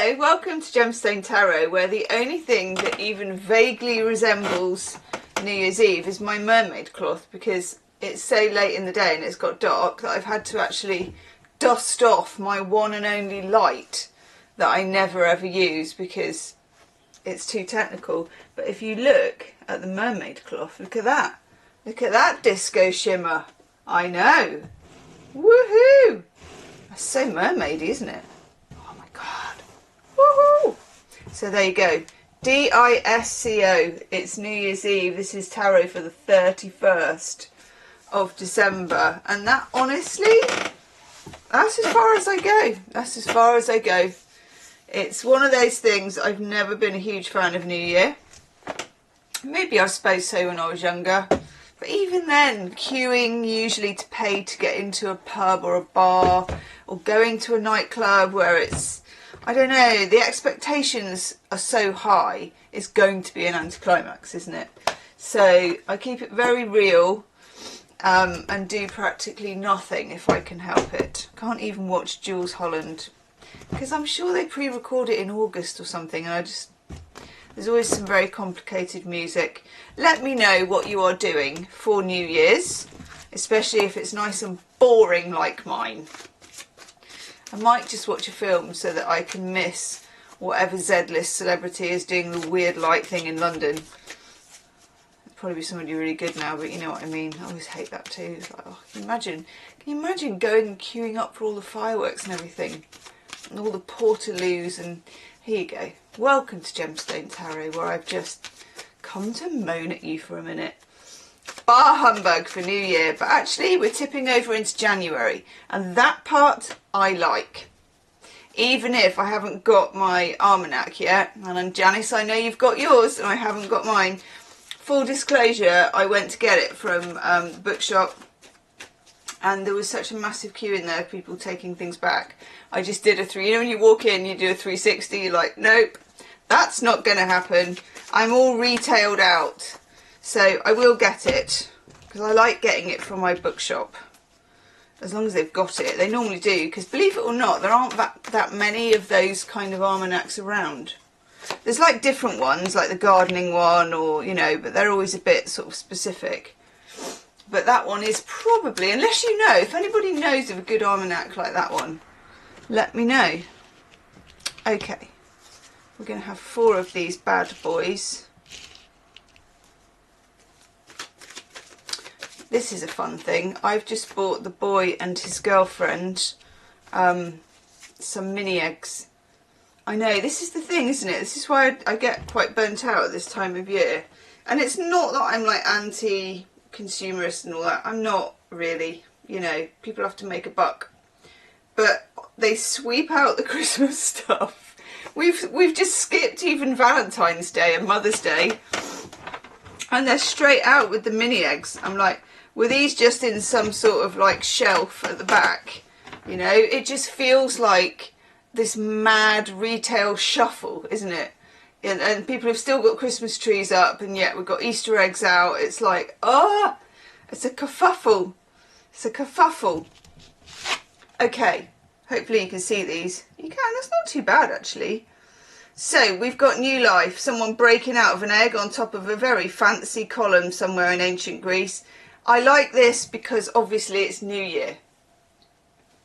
Hello, welcome to Gemstone Tarot, where the only thing that even vaguely resembles New Year's Eve is my mermaid cloth, because it's so late in the day and it's got dark that I've had to actually dust off my one and only light that I never ever use because it's too technical. But if you look at the mermaid cloth, look at that. Look at that disco shimmer. I know. Woohoo! That's so mermaidy, isn't it? Oh my god. Woohoo! So there you go. DISCO. It's New Year's Eve. This is tarot for the 31st of December. And that, honestly, that's as far as I go. That's as far as I go. It's one of those things. I've never been a huge fan of New Year. Maybe I suppose so when I was younger. But even then, queuing usually to pay to get into a pub or a bar, or going to a nightclub where it's, I don't know, the expectations are so high, it's going to be an anticlimax, isn't it? So I keep it very real and do practically nothing if I can help it. Can't even watch Jules Holland because I'm sure they pre-record it in August or something, and there's always some very complicated music. Let me know what you are doing for New Year's, especially if it's nice and boring like mine. I might just watch a film so that I can miss whatever Z-list celebrity is doing the weird light thing in London. It'd probably be somebody really good now, but you know what I mean. I always hate that too. It's like, oh, can you imagine going and queuing up for all the fireworks and everything? And all the portaloos, and here you go. Welcome to Gemstone Tarot, where I've just come to moan at you for a minute. Bar humbug for New Year, but actually we're tipping over into January, and that part I like. Even if I haven't got my almanac yet, and Janice, I know you've got yours and I haven't got mine. Full disclosure, I went to get it from the bookshop, and there was such a massive queue in there of people taking things back. I just did you know when you walk in, you do a 360, you're like, nope, that's not going to happen. I'm all retailed out. So I will get it, because I like getting it from my bookshop. As long as they've got it. They normally do, because believe it or not, there aren't that many of those kind of almanacs around. There's like different ones, like the gardening one, or, you know, but they're always a bit sort of specific. But that one is probably, unless you know, if anybody knows of a good almanac like that one, let me know. Okay, we're going to have 4 of these bad boys. This is a fun thing. I've just bought the boy and his girlfriend some mini eggs. I know, this is the thing, isn't it? This is why I get quite burnt out at this time of year. And it's not that I'm like anti-consumerist and all that. I'm not really. You know, people have to make a buck. But they sweep out the Christmas stuff. We've just skipped even Valentine's Day and Mother's Day, and they're straight out with the mini eggs. I'm like, were these just in some sort of like shelf at the back? You know, it just feels like this mad retail shuffle, isn't it? And people have still got Christmas trees up, and yet we've got Easter eggs out. It's like, oh, it's a kerfuffle. It's a kerfuffle. Okay, hopefully you can see these. You can, that's not too bad actually. So we've got new life, someone breaking out of an egg on top of a very fancy column somewhere in ancient Greece. I like this because obviously it's New Year.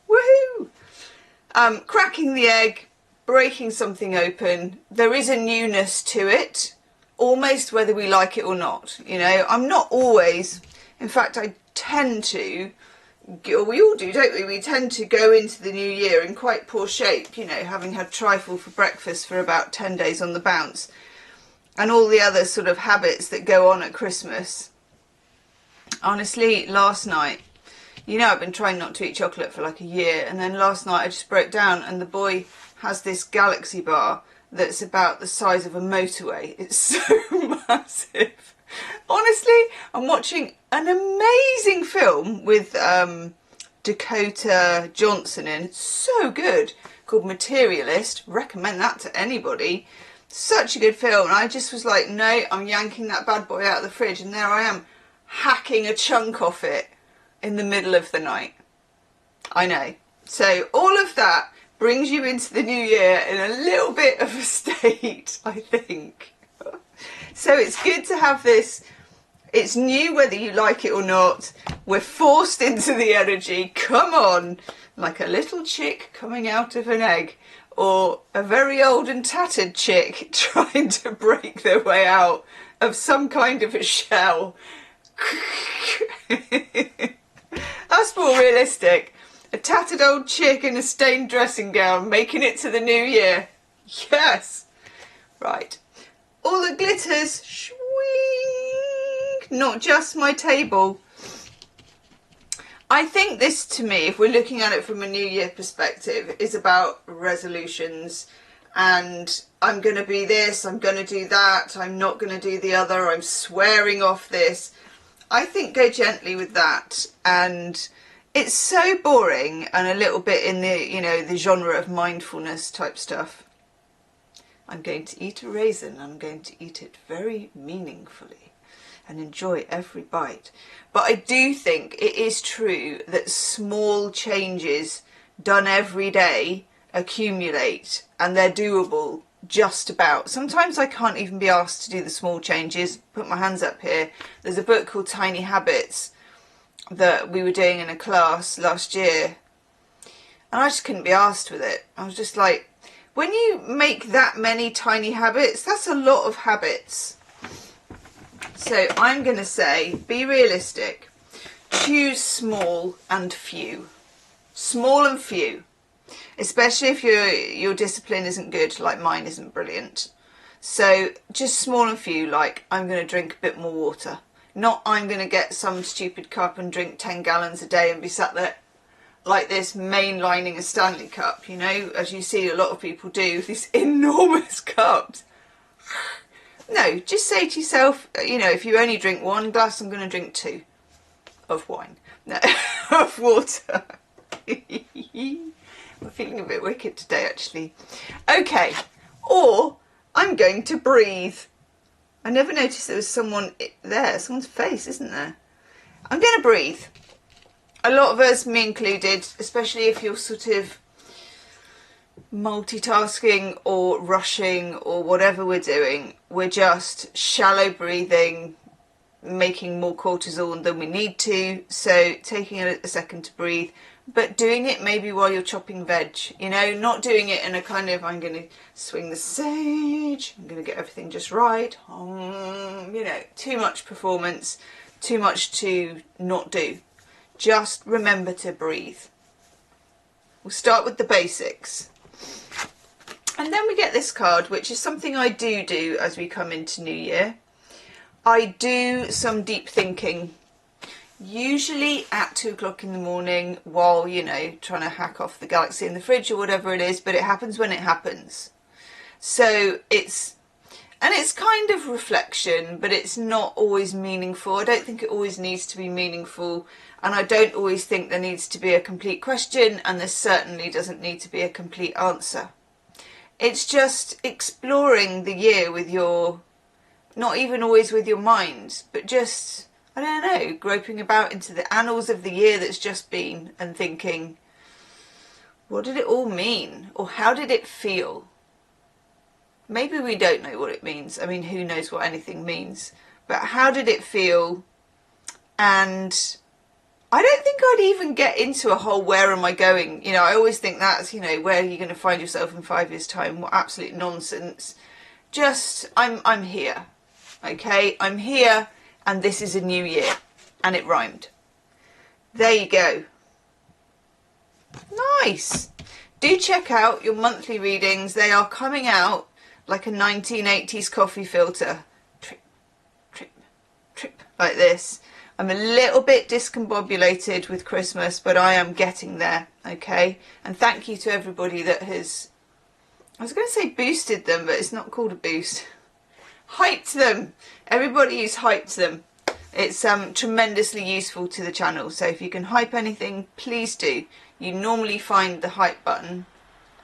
Woohoo! Cracking the egg, breaking something open. There is a newness to it, almost whether we like it or not. You know, I'm not always, in fact I tend to, we all do, don't we? We tend to go into the new year in quite poor shape, you know, having had trifle for breakfast for about 10 days on the bounce, and all the other sort of habits that go on at Christmas. Honestly, last night, you know, I've been trying not to eat chocolate for like a year, and then last night I just broke down, and the boy has this Galaxy bar that's about the size of a motorway. It's so massive. Honestly, I'm watching an amazing film with Dakota Johnson in. It's so good, called Materialist. Recommend that to anybody. Such a good film. And I just was like, no, I'm yanking that bad boy out of the fridge, and there I am, hacking a chunk off it in the middle of the night. I know. So all of that brings you into the new year in a little bit of a state, I think. So it's good to have this. It's new whether you like it or not. We're forced into the energy. Come on. Like a little chick coming out of an egg. Or a very old and tattered chick trying to break their way out of some kind of a shell. That's more realistic. A tattered old chick in a stained dressing gown making it to the new year. Yes. Right. All the glitters. Shwing. Not just my table. I think this, to me, if we're looking at it from a new year perspective, is about resolutions. And I'm going to be this, I'm going to do that, I'm not going to do the other, I'm swearing off this. I think go gently with that. And it's so boring and a little bit in the, you know, the genre of mindfulness type stuff. I'm going to eat a raisin. I'm going to eat it very meaningfully and enjoy every bite. But I do think it is true that small changes done every day accumulate, and they're doable just about. Sometimes I can't even be asked to do the small changes. Put my hands up here. There's a book called Tiny Habits that we were doing in a class last year, and I just couldn't be asked with it. I was just like, when you make that many tiny habits, that's a lot of habits. So I'm going to say, be realistic. Choose small and few. Small and few. Especially if your discipline isn't good, like mine isn't brilliant. So just small and few, like I'm going to drink a bit more water. Not I'm going to get some stupid cup and drink 10 gallons a day and be sat there like this mainlining a Stanley Cup, you know, as you see a lot of people do, these enormous cups. No, just say to yourself, you know, if you only drink one glass, I'm going to drink 2 of wine. No, of water. I'm feeling a bit wicked today, actually. Okay, or I'm going to breathe. I never noticed there was someone there. Someone's face, isn't there? I'm going to breathe. A lot of us, me included, especially if you're sort of multitasking or rushing or whatever we're doing, we're just shallow breathing, making more cortisol than we need to. So taking a second to breathe, but doing it maybe while you're chopping veg, you know, not doing it in a kind of, I'm going to swing the sage, I'm going to get everything just right, you know, too much performance, too much to not do. Just remember to breathe. We'll start with the basics. And then we get this card, which is something I do as we come into New Year. I do some deep thinking, usually at 2 o'clock in the morning while, you know, trying to hack off the galaxy in the fridge or whatever it is, but it happens when it happens. So it's kind of reflection, but it's not always meaningful. I don't think it always needs to be meaningful, and I don't always think there needs to be a complete question, and there certainly doesn't need to be a complete answer. It's just exploring the year with your, not even always with your mind, but just, I don't know, groping about into the annals of the year that's just been and thinking, what did it all mean? Or how did it feel? Maybe we don't know what it means. I mean, who knows what anything means? But how did it feel? And I don't think I'd even get into a whole where am I going? You know, I always think that's, you know, where are you going to find yourself in 5 years' time? What absolute nonsense. Just, I'm here. Okay? I'm here, and this is a new year. And it rhymed. There you go. Nice. Do check out your monthly readings. They are coming out like a 1980s coffee filter. Trip, trip, trip, like this. I'm a little bit discombobulated with Christmas, but I am getting there, okay? And thank you to everybody that has, I was going to say boosted them, but it's not called a boost. Hyped them. Everybody who's hyped them. It's tremendously useful to the channel, so if you can hype anything, please do. You normally find the hype button,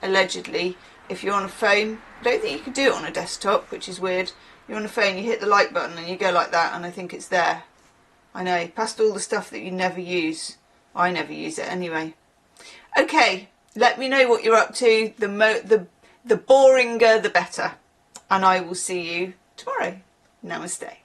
allegedly, if you're on a phone. I don't think you can do it on a desktop, which is weird. You're on a phone, you hit the like button and you go like that, and I think it's there. I know, past all the stuff that you never use. I never use it anyway. Okay, let me know what you're up to. The boringer, the better. And I will see you tomorrow. Namaste.